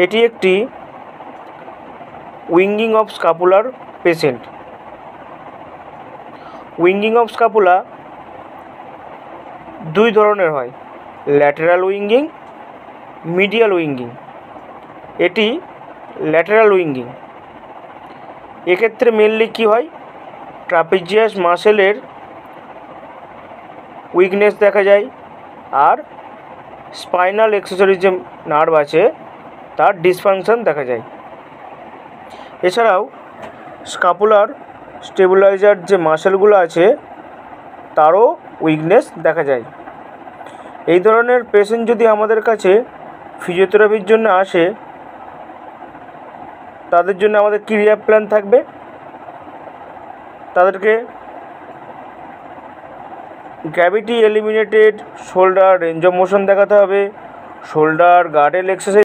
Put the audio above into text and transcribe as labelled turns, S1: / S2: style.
S1: এটি একটি winging of scapular patient. Winging of scapula দুই ধরনের হয়, ল্যাটেরাল উইঙ্গিং, মিডিয়াল উইঙ্গিং। এটি ল্যাটেরাল উইঙ্গিং। এক্ষেত্রে মেনলি কী হয়, ট্রাপিজিয়াস মাসেলের উইকনেস দেখা যায় আর স্পাইনাল অ্যাক্সেসরি যে নার্ভ আছে তার ডিসফাংশন দেখা যায়। এছাড়াও স্ক্যাপুলার স্টেবিলাইজার যে মাসেলগুলো আছে তারও উইকনেস দেখা যায়। এই ধরনের পেশেন্ট যদি আমাদের কাছে ফিজিওথেরাপির জন্য আসে, তাদের জন্য আমাদের কী রিহ্যাব প্ল্যান থাকবে? তাদেরকে gravity eliminated shoulder range of motion দেখাতে হবে, শোল্ডার গার্ডেল এক্সারসাইজ